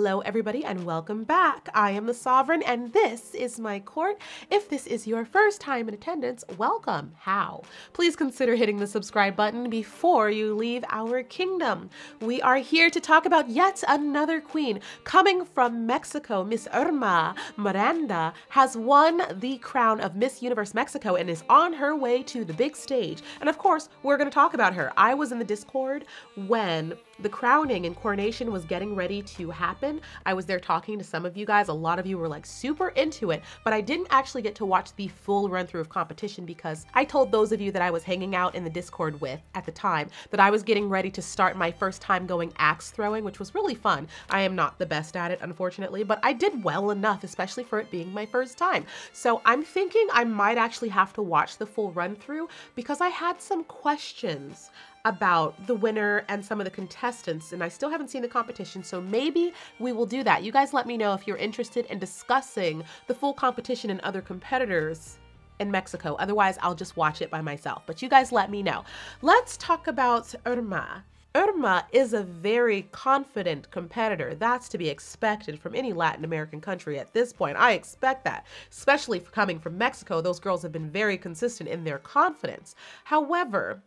Hello everybody and welcome back. I am the Sovereign and this is my court. If this is your first time in attendance, welcome. How? Please consider hitting the subscribe button before you leave our kingdom. We are here to talk about yet another queen. Coming from Mexico, Miss Irma Miranda has won the crown of Miss Universe Mexico and is on her way to the big stage. And of course, we're going to talk about her. I was in the Discord when the crowning and coronation was getting ready to happen. I was there talking to some of you guys. A lot of you were like super into it, but I didn't actually get to watch the full run through of competition because I told those of you that I was hanging out in the Discord with at the time that I was getting ready to start my first time going axe throwing, which was really fun. I am not the best at it, unfortunately, but I did well enough, especially for it being my first time. So I'm thinking I might actually have to watch the full run through because I had some questions about the winner and some of the contestants, and I still haven't seen the competition, so maybe we will do that. You guys let me know if you're interested in discussing the full competition and other competitors in Mexico. Otherwise, I'll just watch it by myself, but you guys let me know. Let's talk about Irma. Irma is a very confident competitor. That's to be expected from any Latin American country at this point. I expect that, especially for coming from Mexico. Those girls have been very consistent in their confidence. However,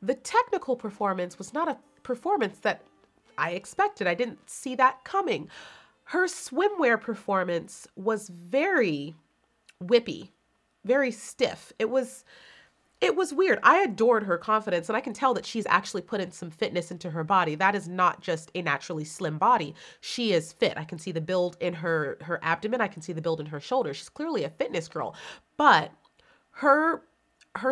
the technical performance was not a performance that I expected. I didn't see that coming. Her swimwear performance was very whippy, very stiff. It was weird. I adored her confidence, and I can tell that she's actually put in some fitness into her body. That is not just a naturally slim body. She is fit. I can see the build in her abdomen. I can see the build in her shoulders. She's clearly a fitness girl, but her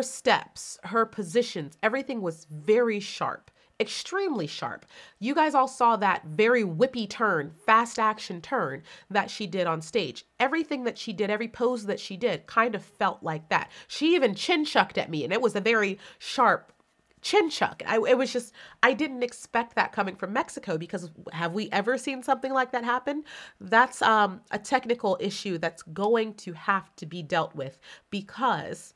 steps, her positions, everything was very sharp, extremely sharp. You guys all saw that very whippy turn, fast action turn that she did on stage. Everything that she did, every pose that she did kind of felt like that. She even chin chucked at me, and it was a very sharp chin chuck. I didn't expect that coming from Mexico because have we ever seen something like that happen? That's a technical issue that's going to have to be dealt with because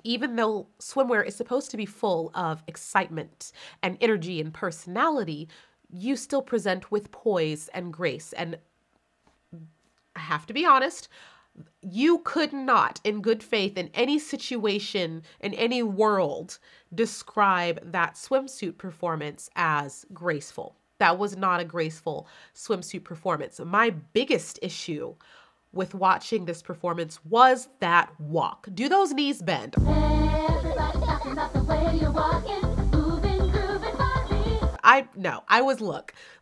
even though swimwear is supposed to be full of excitement and energy and personality, you still present with poise and grace. And I have to be honest, you could not, in good faith, in any situation, in any world, describe that swimsuit performance as graceful. That was not a graceful swimsuit performance. My biggest issue with watching this performance was that walk. Do those knees bend? Everybody talking about the way you're walking, moving, grooving,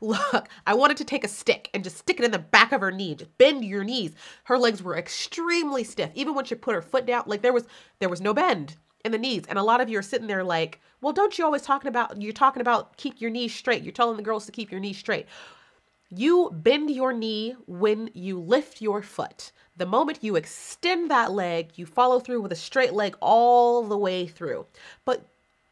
look, I wanted to take a stick and just stick it in the back of her knee, just bend your knees. Her legs were extremely stiff. Even when she put her foot down, like there was no bend in the knees. And a lot of you are sitting there like, well, don't you always talking about keep your knees straight. You're telling the girls to keep your knees straight. You bend your knee when you lift your foot. The moment you extend that leg, you follow through with a straight leg all the way through. But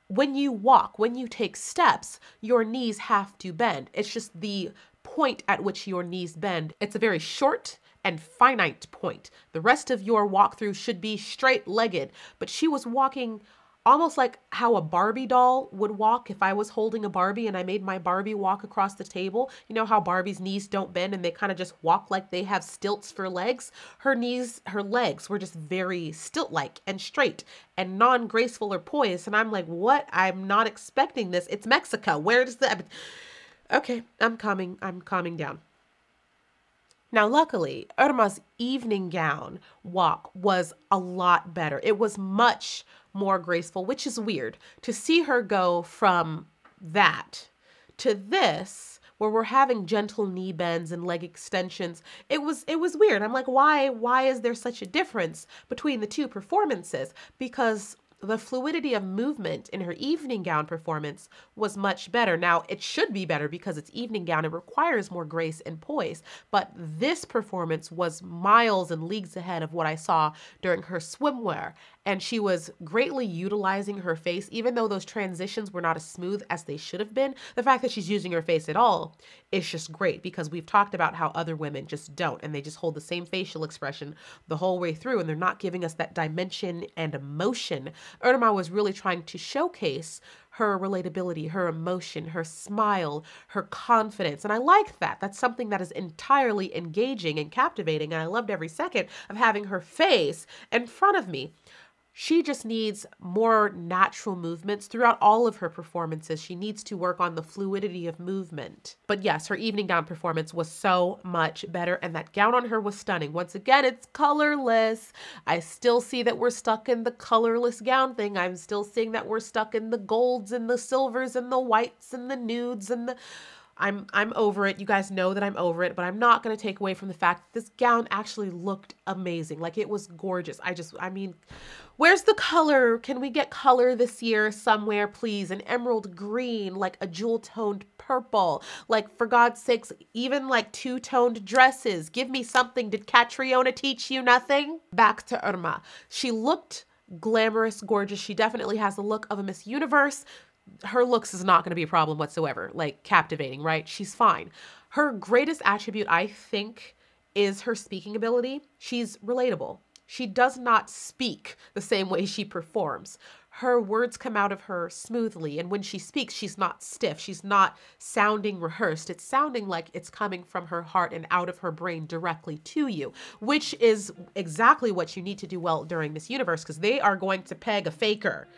when you walk, when you take steps, your knees have to bend. It's just the point at which your knees bend. It's a very short and finite point. The rest of your walkthrough should be straight-legged, but she was walking almost like how a Barbie doll would walk if I was holding a Barbie and I made my Barbie walk across the table. You know how Barbie's knees don't bend and they kind of just walk like they have stilts for legs? Her legs were just very stilt-like and straight and non-graceful or poised. And I'm like, what? I'm not expecting this. It's Mexico. Where does that? Okay, I'm calming down. Now, luckily, Irma's evening gown walk was a lot better. It was much more graceful, which is weird to see her go from that to this, where we're having gentle knee bends and leg extensions. It was weird. I'm like, why is there such a difference between the two performances? Because the fluidity of movement in her evening gown performance was much better. Now, it should be better because it's evening gown. It requires more grace and poise. But this performance was miles and leagues ahead of what I saw during her swimwear. And she was greatly utilizing her face, even though those transitions were not as smooth as they should have been. The fact that she's using her face at all is just great because we've talked about how other women just don't, and they just hold the same facial expression the whole way through, and they're not giving us that dimension and emotion Irma was really trying to showcase her relatability, her emotion, her smile, her confidence. And I liked that. That's something that is entirely engaging and captivating. And I loved every second of having her face in front of me. She just needs more natural movements throughout all of her performances. She needs to work on the fluidity of movement. But yes, her evening gown performance was so much better, and that gown on her was stunning. Once again, it's colorless. I still see that we're stuck in the colorless gown thing. I'm still seeing that we're stuck in the golds and the silvers and the whites and the nudes and the... I'm over it. You guys know that I'm over it, but I'm not going to take away from the fact that this gown actually looked amazing. Like, it was gorgeous. I mean, where's the color? Can we get color this year somewhere, please? An emerald green, like a jewel-toned purple. Like, for God's sakes, even like two-toned dresses. Give me something. Did Catriona teach you nothing? Back to Irma. She looked glamorous, gorgeous. She definitely has the look of a Miss Universe. Her looks is not going to be a problem whatsoever, like captivating, right? She's fine. Her greatest attribute, I think, is her speaking ability. She's relatable. She does not speak the same way she performs. Her words come out of her smoothly, and when she speaks, she's not stiff. She's not sounding rehearsed. It's sounding like it's coming from her heart and out of her brain directly to you, which is exactly what you need to do well during Miss Universe, because they are going to peg a faker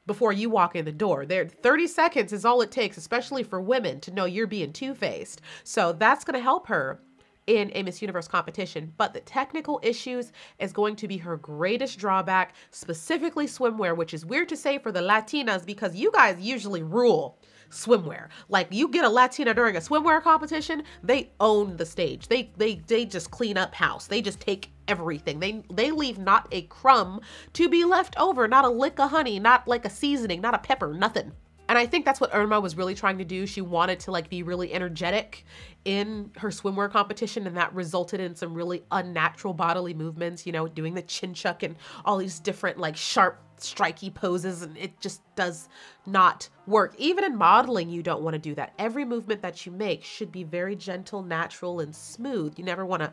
before you walk in the door. 30 seconds is all it takes, especially for women, to know you're being two-faced. So that's going to help her in a Miss Universe competition. But the technical issues is going to be her greatest drawback, specifically swimwear, which is weird to say for the Latinas because you guys usually rule swimwear. Like, you get a Latina during a swimwear competition, they own the stage. They just clean up house. They just take everything. They leave not a crumb to be left over, not a lick of honey, not like a seasoning, not a pepper, nothing. And I think that's what Irma was really trying to do. She wanted to like be really energetic in her swimwear competition, and that resulted in some really unnatural bodily movements, you know, doing the chin chuck and all these different like sharp, striky poses, and it just does not work. Even in modeling, you don't want to do that. Every movement that you make should be very gentle, natural, and smooth. You never want to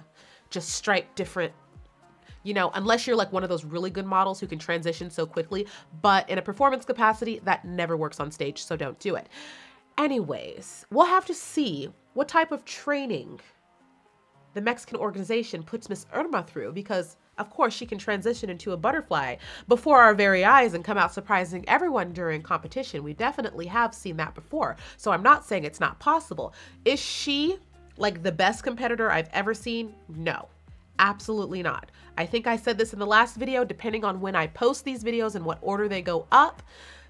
just strike different, you know, unless you're like one of those really good models who can transition so quickly. But in a performance capacity, that never works on stage, so don't do it. Anyways, we'll have to see what type of training the Mexican organization puts Miss Irma through, because of course she can transition into a butterfly before our very eyes and come out surprising everyone during competition. We definitely have seen that before. So I'm not saying it's not possible. Is she like the best competitor I've ever seen? No. Absolutely not. I think I said this in the last video, depending on when I post these videos and what order they go up,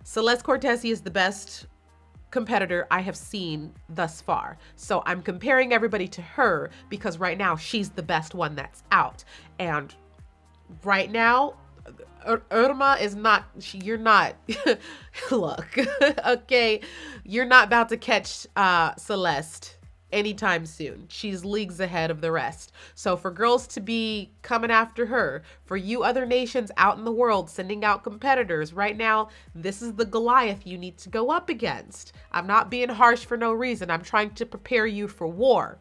Celeste Cortese is the best competitor I have seen thus far. So I'm comparing everybody to her because right now she's the best one that's out. And right now, Irma is not, you're not, look, okay, you're not about to catch Celeste anytime soon. She's leagues ahead of the rest. So for girls to be coming after her, for you other nations out in the world sending out competitors, right now, this is the Goliath you need to go up against. I'm not being harsh for no reason. I'm trying to prepare you for war,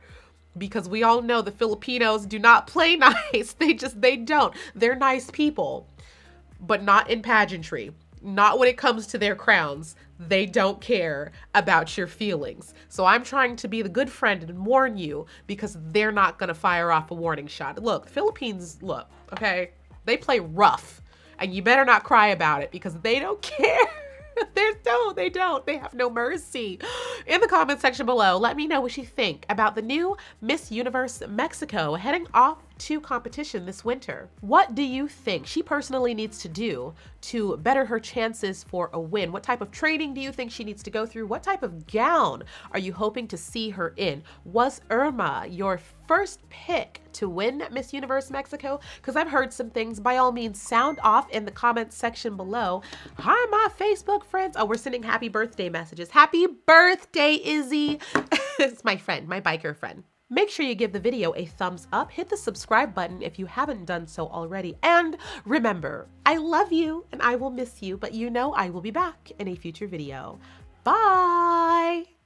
because we all know the Filipinos do not play nice. They don't. They're nice people, but not in pageantry. Not when it comes to their crowns. They don't care about your feelings. So I'm trying to be the good friend and warn you, because they're not gonna fire off a warning shot. Look, Philippines, look, okay? They play rough, and you better not cry about it because they don't care. They don't. They have no mercy. In the comment section below, let me know what you think about the new Miss Universe Mexico heading off to competition this winter. What do you think she personally needs to do to better her chances for a win? What type of training do you think she needs to go through? What type of gown are you hoping to see her in? Was Irma your first pick to win Miss Universe Mexico? Because I've heard some things. By all means, sound off in the comments section below. Hi, my Facebook friends. Oh, we're sending happy birthday messages. Happy birthday, Izzy. It's my friend, my biker friend. Make sure you give the video a thumbs up, hit the subscribe button if you haven't done so already, and remember, I love you and I will miss you, but you know I will be back in a future video. Bye!